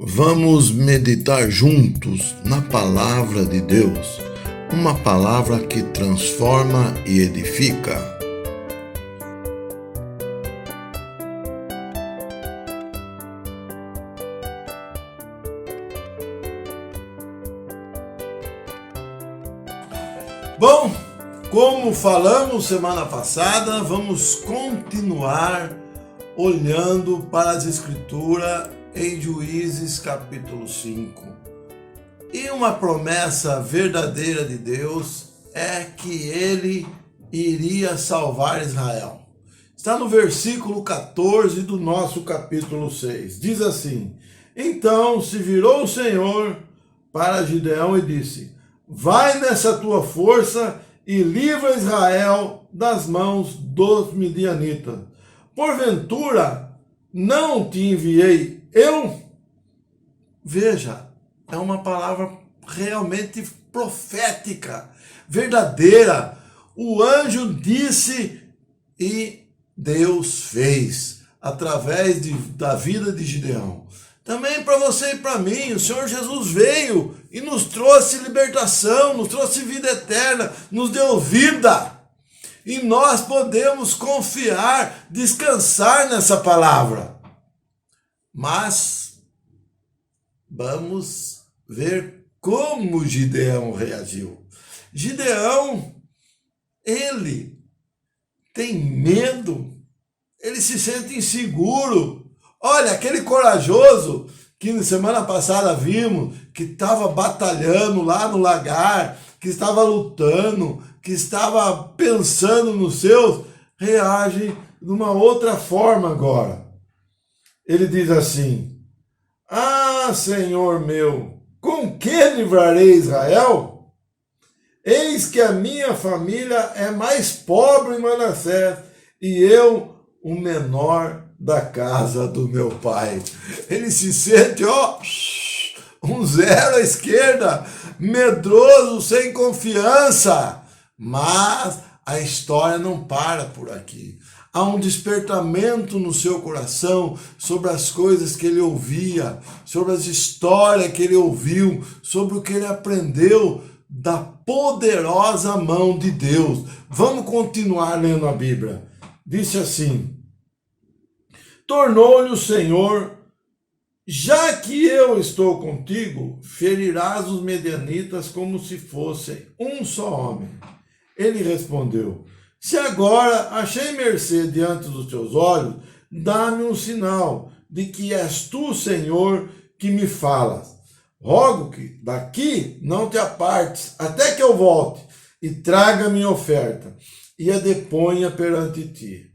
Vamos meditar juntos na palavra de Deus, uma palavra que transforma e edifica. Bom, como falamos semana passada, vamos continuar olhando para as Escrituras em Juízes capítulo 5. E uma promessa verdadeira de Deus é que ele iria salvar Israel. Está no versículo 14 do nosso capítulo 6. Diz assim: Então se virou o Senhor para Gideão e disse: Vai nessa tua força e livra Israel das mãos dos midianitas. Porventura, não te enviei eu? Veja, é uma palavra realmente profética, verdadeira. O anjo disse e Deus fez, através da vida de Gideão. Também para você e para mim, o Senhor Jesus veio e nos trouxe libertação, nos trouxe vida eterna, nos deu vida. E nós podemos confiar, descansar nessa palavra. Mas vamos ver como Gideão reagiu. Gideão, ele tem medo, ele se sente inseguro. Olha, aquele corajoso que na semana passada vimos, que estava batalhando lá no lagar, que estava lutando, que estava pensando nos seus, reage de uma outra forma agora. Ele diz assim: Ah, Senhor meu, com que livrarei Israel? Eis que a minha família é mais pobre em Manassés, e eu o menor da casa do meu pai. Ele se sente, um zero à esquerda, medroso, sem confiança. Mas a história não para por aqui. Há um despertamento no seu coração sobre as coisas que ele ouvia, sobre as histórias que ele ouviu, sobre o que ele aprendeu da poderosa mão de Deus. Vamos continuar lendo a Bíblia. Disse assim: Tornou-lhe o Senhor: Já que eu estou contigo, ferirás os medianitas como se fossem um só homem. Ele respondeu: Se agora achei mercê diante dos teus olhos, dá-me um sinal de que és tu, Senhor, que me falas. Rogo que daqui não te apartes, até que eu volte e traga minha oferta e a deponha perante ti.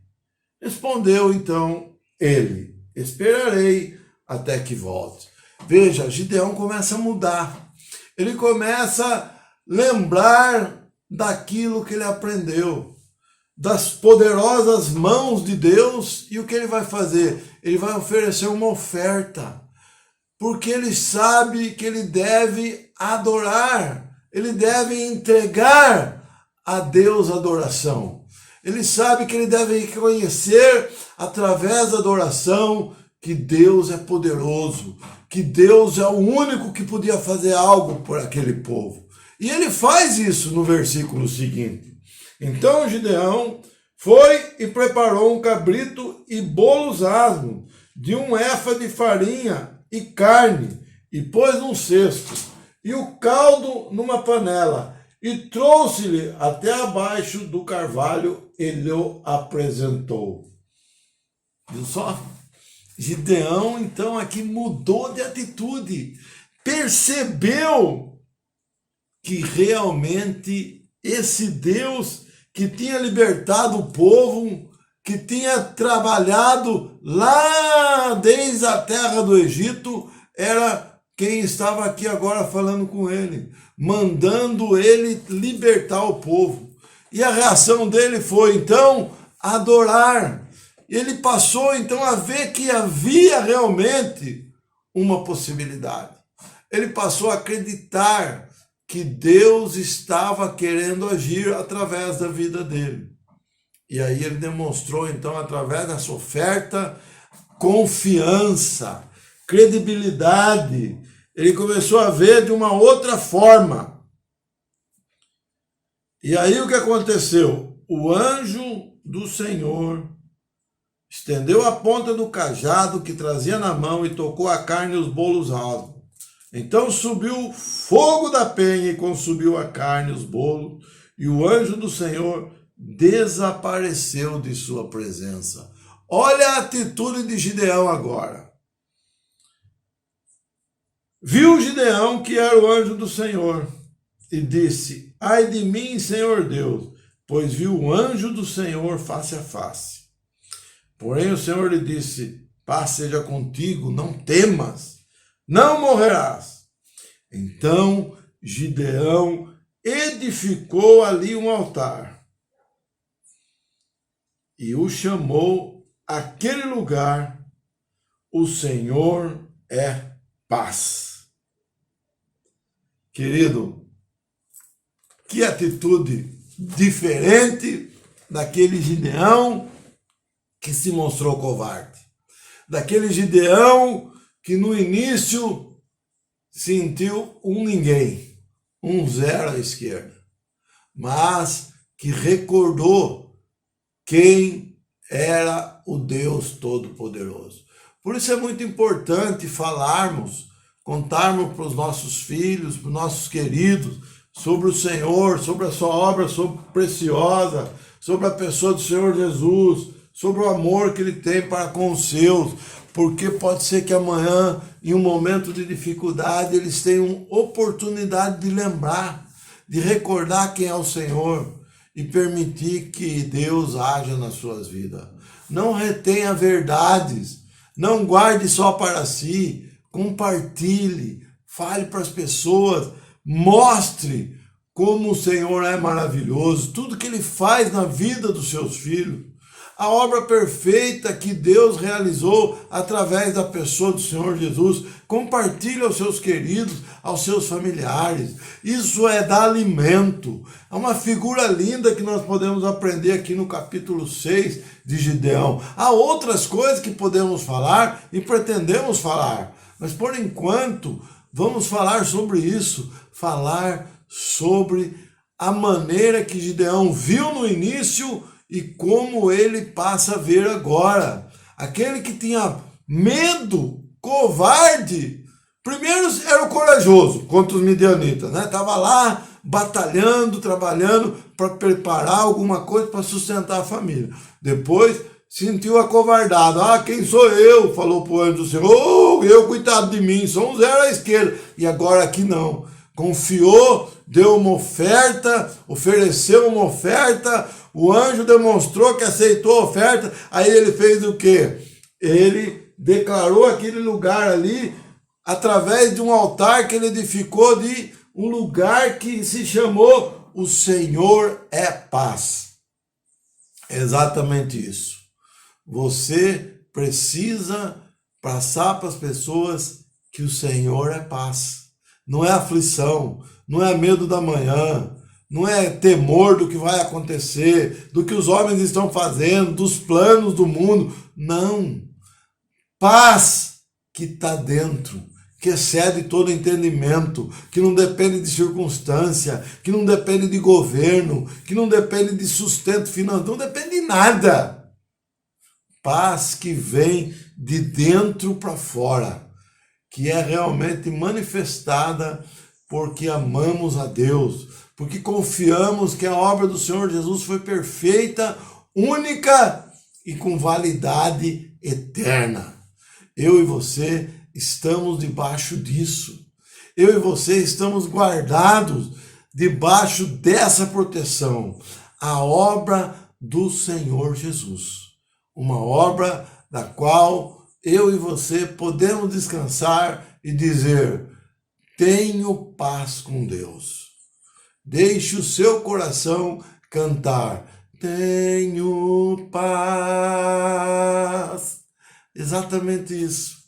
Respondeu então ele: Esperarei até que volte. Veja, Gideão começa a mudar. Ele começa a lembrar daquilo que ele aprendeu, das poderosas mãos de Deus. E o que ele vai fazer? Ele vai oferecer uma oferta, porque ele sabe que ele deve adorar, ele deve entregar a Deus a adoração. Ele sabe que ele deve reconhecer, através da adoração, que Deus é poderoso, que Deus é o único que podia fazer algo por aquele povo. E ele faz isso no versículo seguinte. Então Gideão foi e preparou um cabrito e bolos asmos, de 1 efa de farinha e carne, e pôs num cesto, e o caldo numa panela, e trouxe-lhe até abaixo do carvalho e lhe apresentou. Viu só? Gideão, então, aqui mudou de atitude, percebeu que realmente esse Deus que tinha libertado o povo, que tinha trabalhado lá desde a terra do Egito, era quem estava aqui agora falando com ele, mandando ele libertar o povo. E a reação dele foi, então, adorar. Ele passou, então, a ver que havia realmente uma possibilidade. Ele passou a acreditar que Deus estava querendo agir através da vida dele. E aí ele demonstrou, então, através dessa oferta, confiança, credibilidade, ele começou a ver de uma outra forma. E aí o que aconteceu? O anjo do Senhor estendeu a ponta do cajado que trazia na mão e tocou a carne e os bolos rasos. Então subiu fogo da penha e consumiu a carne e os bolos, e o anjo do Senhor desapareceu de sua presença. Olha a atitude de Gideão agora. Viu Gideão que era o anjo do Senhor e disse: ai de mim, Senhor Deus, pois viu o anjo do Senhor face a face. Porém o Senhor lhe disse: paz seja contigo, não temas, não morrerás. Então Gideão edificou ali um altar e o chamou aquele lugar: o Senhor é paz. Querido, que atitude diferente daquele Gideão que se mostrou covarde. Daquele Gideão que no início sentiu um ninguém, um zero à esquerda, mas que recordou quem era o Deus Todo-Poderoso. Por isso é muito importante falarmos, contarmos para os nossos filhos, para os nossos queridos, sobre o Senhor, sobre a sua obra preciosa, sobre a pessoa do Senhor Jesus, sobre o amor que Ele tem para com os seus, porque pode ser que amanhã, em um momento de dificuldade, eles tenham oportunidade de lembrar, de recordar quem é o Senhor e permitir que Deus haja nas suas vidas. Não retenha verdades, não guarde só para si, compartilhe, fale para as pessoas, mostre como o Senhor é maravilhoso, tudo que Ele faz na vida dos seus filhos. A obra perfeita que Deus realizou através da pessoa do Senhor Jesus, compartilhe aos seus queridos, aos seus familiares. Isso é dar alimento. É uma figura linda que nós podemos aprender aqui no capítulo 6 de Gideão. Há outras coisas que podemos falar e pretendemos falar, mas por enquanto vamos falar sobre isso, falar sobre a maneira que Gideão viu no início e como ele passa a ver agora. Aquele que tinha medo, covarde, primeiro era o corajoso contra os midianitas, né? Estava lá batalhando, trabalhando para preparar alguma coisa para sustentar a família. Depois sentiu acovardado. Ah, quem sou eu? Falou para o anjo do Senhor. Oh, eu, coitado de mim, sou um zero à esquerda. E agora aqui não. Confiou, deu uma oferta, ofereceu uma oferta, o anjo demonstrou que aceitou a oferta, aí ele fez o quê? Ele declarou aquele lugar ali, através de um altar que ele edificou, de um lugar que se chamou O Senhor é Paz. É exatamente isso. Você precisa passar para as pessoas que o Senhor é paz. Não é aflição, não é medo da manhã, não é temor do que vai acontecer, do que os homens estão fazendo, dos planos do mundo. Não. Paz que está dentro, que excede todo entendimento, que não depende de circunstância, que não depende de governo, que não depende de sustento financeiro, não depende de nada. Paz que vem de dentro para fora, que é realmente manifestada porque amamos a Deus, porque confiamos que a obra do Senhor Jesus foi perfeita, única e com validade eterna. Eu e você estamos debaixo disso. Eu e você estamos guardados debaixo dessa proteção. A obra do Senhor Jesus. Uma obra da qual eu e você podemos descansar e dizer: tenho paz com Deus. Deixe o seu coração cantar: tenho paz. Exatamente isso.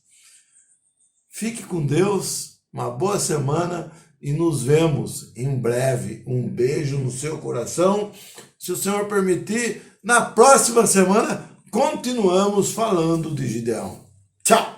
Fique com Deus, uma boa semana e nos vemos em breve. Um beijo no seu coração. Se o Senhor permitir, na próxima semana continuamos falando de Gideão. Tchau!